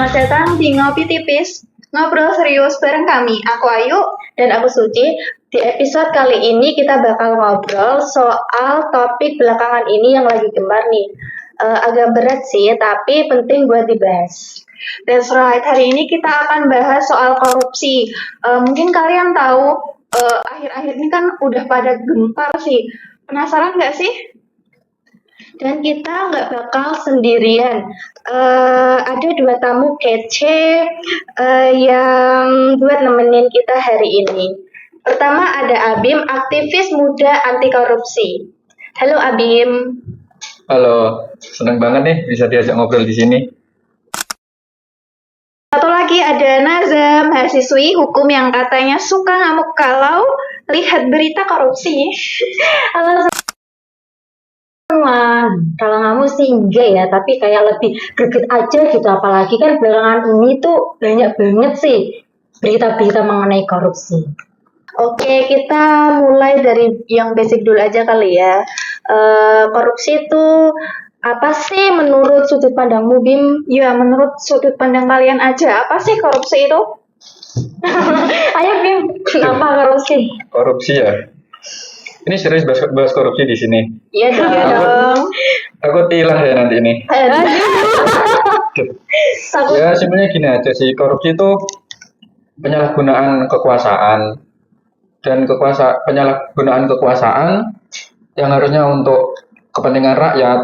Selamat datang di Ngopi Tipis, ngobrol serius bareng kami. Aku Ayu dan aku Suci. Di episode kali ini kita bakal ngobrol soal topik belakangan ini yang lagi gemar nih. Agak berat sih, tapi penting buat dibahas. That's right, hari ini kita akan bahas soal korupsi. Mungkin kalian tahu, akhir-akhir ini kan udah pada gempar sih. Penasaran nggak sih? Dan kita nggak bakal sendirian. Ada dua tamu kece yang buat nemenin kita hari ini. Pertama ada Abim, aktivis muda anti korupsi. Halo Abim. Halo, senang banget nih bisa diajak ngobrol di sini. Satu lagi ada Naza, mahasiswi hukum yang katanya suka ngamuk kalau lihat berita korupsi. Halo semua. Kalau kamu sih enggak ya, tapi kayak lebih greget aja gitu. Apalagi kan belakangan ini tuh banyak banget sih berita-berita mengenai korupsi. Oke, kita mulai dari yang basic dulu aja kali ya. Korupsi itu apa sih menurut sudut pandangmu, Bim? Ya, menurut sudut pandang kalian aja, apa sih korupsi itu? Ayo Bim, kenapa korupsi? Korupsi ya? Ini serius bahas korupsi di sini? Iya dong. Aku tilang ya nanti ini. Ya sebenarnya gini aja sih, korupsi itu penyalahgunaan kekuasaan dan penyalahgunaan kekuasaan yang harusnya untuk kepentingan rakyat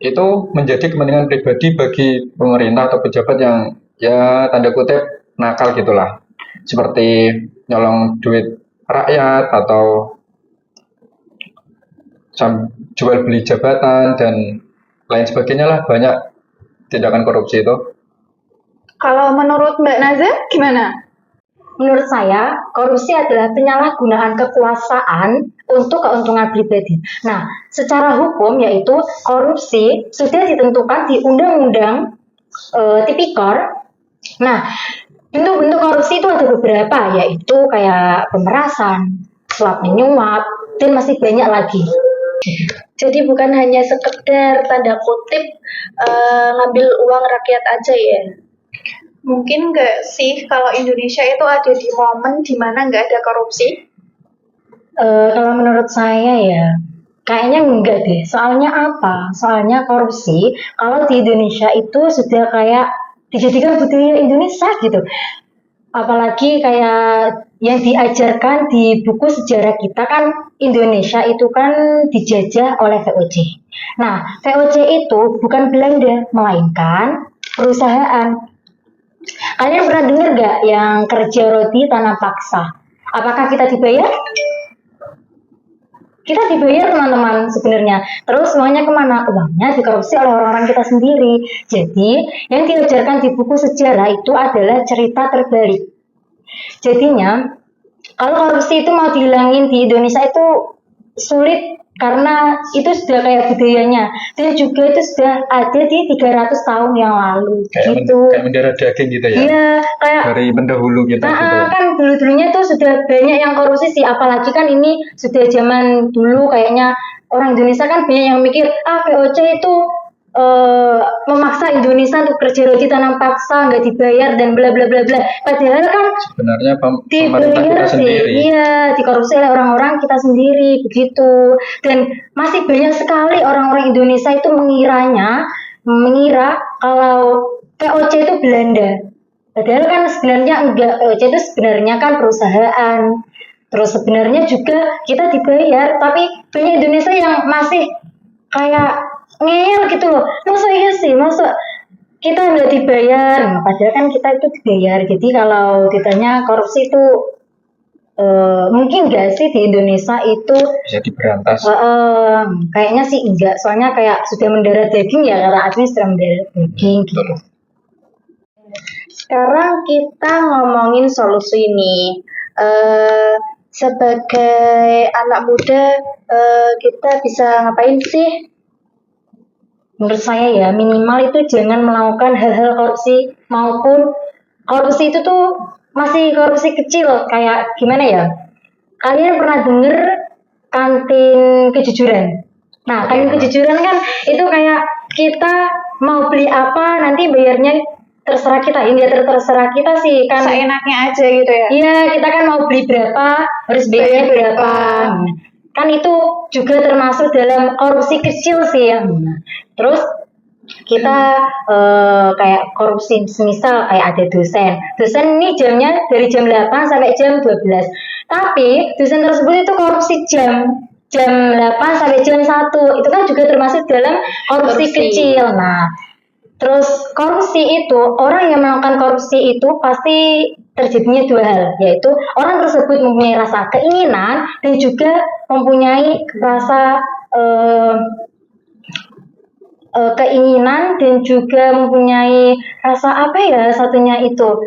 itu menjadi kepentingan pribadi bagi pemerintah atau pejabat yang ya tanda kutip nakal gitulah, seperti nyolong duit rakyat atau jual beli jabatan dan lain sebagainya lah, banyak tindakan korupsi itu. Kalau menurut Mbak Naza gimana? Menurut saya, korupsi adalah penyalahgunaan kekuasaan untuk keuntungan pribadi. Nah, secara hukum yaitu korupsi sudah ditentukan di Undang-Undang Tipikor. Nah, bentuk-bentuk korupsi itu ada beberapa, yaitu kayak pemerasan, suap menyuap, dan masih banyak lagi. Jadi bukan hanya sekedar tanda kutip ngambil uang rakyat aja ya. Mungkin nggak sih kalau Indonesia itu ada di momen dimana nggak ada korupsi? Kalau menurut saya ya, kayaknya enggak deh. Soalnya apa? Soalnya korupsi kalau di Indonesia itu sudah kayak dijadikan budaya Indonesia gitu. Apalagi kayak yang diajarkan di buku sejarah kita kan Indonesia itu kan dijajah oleh VOC. Nah, VOC itu bukan Belanda, melainkan perusahaan. Kalian pernah dengar gak yang kerja roti tanpa paksa? Apakah kita dibayar? Kita dibayar teman-teman sebenarnya. Terus uangnya kemana? Uangnya dikorupsi oleh orang-orang kita sendiri. Jadi yang diajarkan di buku sejarah itu adalah cerita terbalik. Jadinya kalau korupsi itu mau dihilangin di Indonesia itu sulit karena itu sudah kayak budayanya dan juga itu sudah ada di 300 tahun yang lalu kayak gitu. Kayak mendarah daging gitu ya? Iya, kayak dari pendahulu kita gitu. Kan dulu-dulunya tuh sudah banyak yang korupsi sih, apalagi kan ini sudah zaman dulu kayaknya orang Indonesia kan banyak yang mikir VOC itu memaksa Indonesia untuk kerja roti tanpa paksa, nggak dibayar dan bla bla bla bla. Padahal kan sebenarnya pemerintah kita sendiri. Iya, dikorupsi oleh orang-orang kita sendiri begitu. Dan masih banyak sekali orang-orang Indonesia itu mengira kalau VOC itu Belanda. Padahal kan sebenarnya enggak, VOC itu sebenarnya kan perusahaan. Terus sebenarnya juga kita dibayar, tapi banyak Indonesia yang masih kayak ngeyel gitu loh. Masa iya sih, masa kita nggak dibayar? Nah, padahal kan kita itu dibayar. Jadi kalau ditanya korupsi itu mungkin nggak sih di Indonesia itu bisa diberantas? Kayaknya sih enggak. Soalnya kayak sudah mendarah daging ya, karena artinya sudah mendarah daging gitu. Sekarang kita ngomongin solusi nih. Sebagai anak muda, kita bisa ngapain sih? Menurut saya ya, minimal itu jangan melakukan hal-hal korupsi, maupun korupsi itu tuh masih korupsi kecil, kayak gimana ya? Kalian pernah denger kantin kejujuran? Nah, kantin kejujuran kan itu kayak kita mau beli apa nanti bayarnya terserah kita, hingga terserah kita sih kan. Seenaknya aja gitu ya. Iya, kita kan mau beli berapa, harus bayar berapa. Kan itu juga termasuk dalam korupsi kecil sih ya. Terus kita kayak korupsi, misal kayak ada dosen ini jamnya dari jam 8 sampai jam 12, tapi dosen tersebut itu korupsi jam 8 sampai jam 1, itu kan juga termasuk dalam korupsi kecil. Nah, terus korupsi itu, orang yang melakukan korupsi itu pasti terjadinya dua hal, yaitu orang tersebut mempunyai rasa keinginan dan juga mempunyai rasa keinginan dan juga mempunyai rasa apa ya satunya itu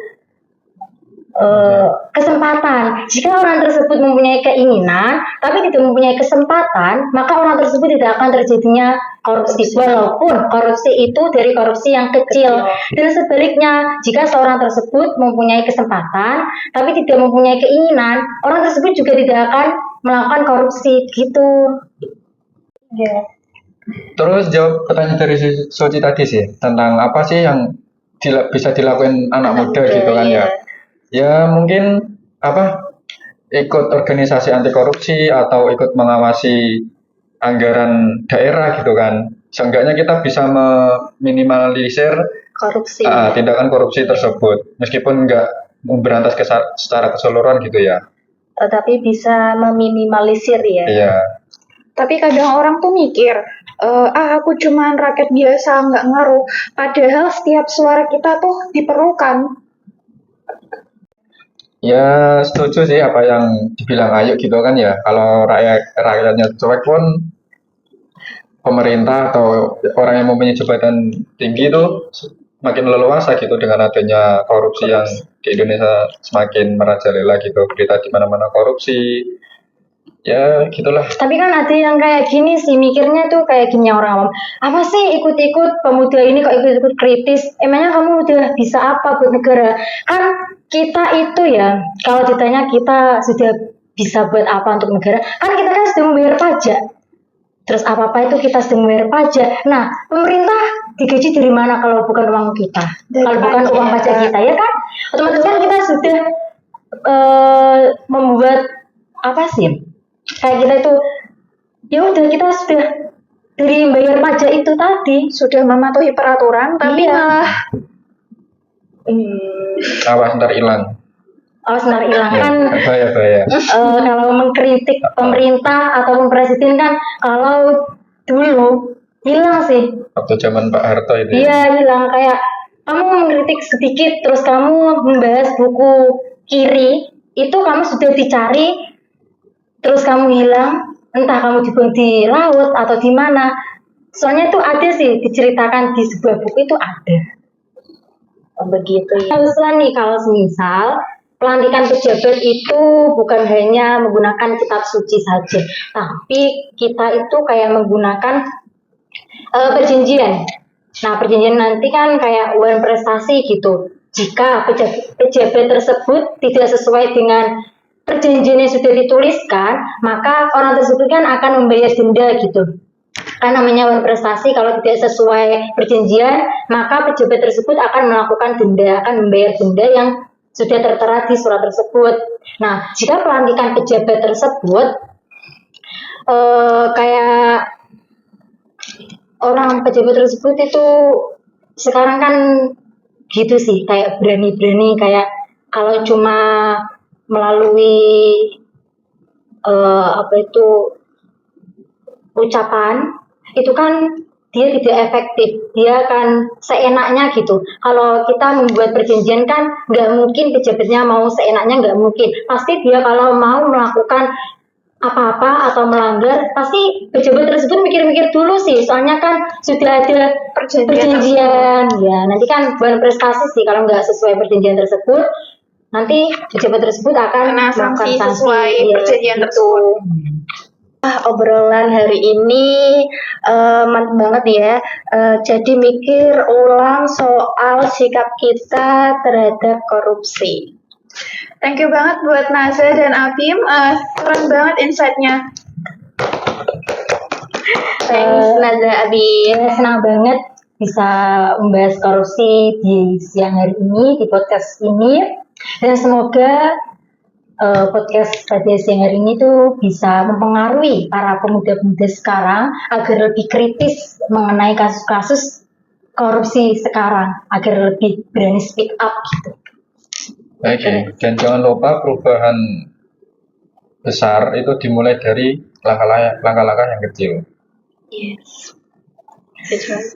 kesempatan. Jika orang tersebut mempunyai keinginan tapi tidak mempunyai kesempatan, maka orang tersebut tidak akan terjadinya korupsi, walaupun korupsi itu dari korupsi yang kecil. Dan sebaliknya, jika seorang tersebut mempunyai kesempatan tapi tidak mempunyai keinginan, orang tersebut juga tidak akan melakukan korupsi gitu. Ya. Terus jawab pertanyaan dari Soci tadi sih, tentang apa sih yang bisa dilakukan anak muda gitu kan ya. Ya mungkin ikut organisasi anti korupsi atau ikut mengawasi anggaran daerah gitu kan. Seenggaknya kita bisa meminimalisir Korupsi. tindakan korupsi tersebut, meskipun nggak memberantas secara keseluruhan gitu ya. Tetapi bisa meminimalisir ya. Iya. Tapi kadang orang tuh mikir, aku cuman rakyat biasa, nggak ngaruh. Padahal setiap suara kita tuh diperlukan. Ya setuju sih apa yang dibilang Ayu gitu kan ya. Kalau rakyatnya cuek pun pemerintah atau orang yang mempunyai jabatan tinggi itu makin leluasa gitu dengan adanya korupsi yang di Indonesia semakin merajalela gitu. Berita di mana-mana korupsi. Ya gitulah. Tapi kan ada yang kayak gini sih, mikirnya tuh kayak gini orang awam. Apa sih ikut-ikut pemuda ini kok ikut-ikut kritis? Emangnya kamu udah bisa apa buat negara? Kan kita itu ya, kalau ditanya kita sudah bisa buat apa untuk negara, kan kita kan sudah membayar pajak. Terus apa-apa itu kita sudah membayar pajak. Nah, pemerintah digaji dari mana kalau bukan uang kita? Kalau bukan uang pajak kita, ya kan? Otomatis kan kita sudah membuat apa sih? Kayak kita itu, ya udah kita sudah dari bayar pajak itu tadi Sudah mematuhi peraturan, tapi Iya. malah Awas ntar hilang. senar hilang Ya, kan. bahaya. Kalau mengkritik pemerintah ataupun presiden kan, kalau dulu hilang sih. Waktu zaman Pak Harto itu. Iya, hilang. Kayak kamu mengkritik sedikit terus kamu membahas buku kiri, itu kamu sudah dicari terus kamu hilang, entah kamu dibuang di laut atau di mana. Soalnya itu ada sih diceritakan di sebuah buku itu ada. Begitu ya. Misalnya nih, kalau misal pelantikan pejabat itu bukan hanya menggunakan kitab suci saja, tapi kita itu kayak menggunakan perjanjian. Nah, perjanjian nanti kan kayak uang prestasi gitu. Jika pejabat tersebut tidak sesuai dengan perjanjian yang sudah dituliskan, maka orang tersebut kan akan membayar denda gitu. Kan namanya uang prestasi, kalau tidak sesuai perjanjian, maka pejabat tersebut akan melakukan denda, akan membayar denda yang sudah tertera di surat tersebut. Nah, jika pelantikan pejabat tersebut kayak orang pejabat tersebut itu sekarang kan gitu sih, kayak berani-berani, kayak kalau cuma melalui ucapan itu kan dia tidak efektif, dia akan seenaknya gitu. Kalau kita membuat perjanjian kan nggak mungkin pejabatnya mau seenaknya, nggak mungkin. Pasti dia kalau mau melakukan apa-apa atau melanggar, pasti pejabat tersebut mikir-mikir dulu sih, soalnya kan sudah ada perjanjian. Ya, nanti kan bukan prestasi sih kalau nggak sesuai perjanjian tersebut, nanti pejabat tersebut akan kena melakukan sanksi sesuai perjanjian tersebut. Obrolan hari ini mantap banget ya. Jadi mikir ulang soal sikap kita terhadap korupsi. Thank you banget buat Naza dan Abim, keren banget insight-nya. Thanks Naza, Abim. Ya, senang banget bisa membahas korupsi di siang hari ini, di podcast ini. Dan semoga podcast pada siang hari ini tuh bisa mempengaruhi para pemuda-pemuda sekarang agar lebih kritis mengenai kasus-kasus korupsi sekarang, agar lebih berani speak up gitu. Oke, dan jangan lupa perubahan besar itu dimulai dari langkah-langkah yang kecil. Yes. That's right.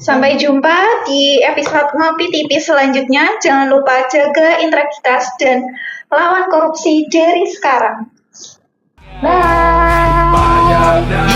Sampai jumpa di episode Ngopi Tipis selanjutnya. Jangan lupa jaga integritas dan lawan korupsi dari sekarang. Bye.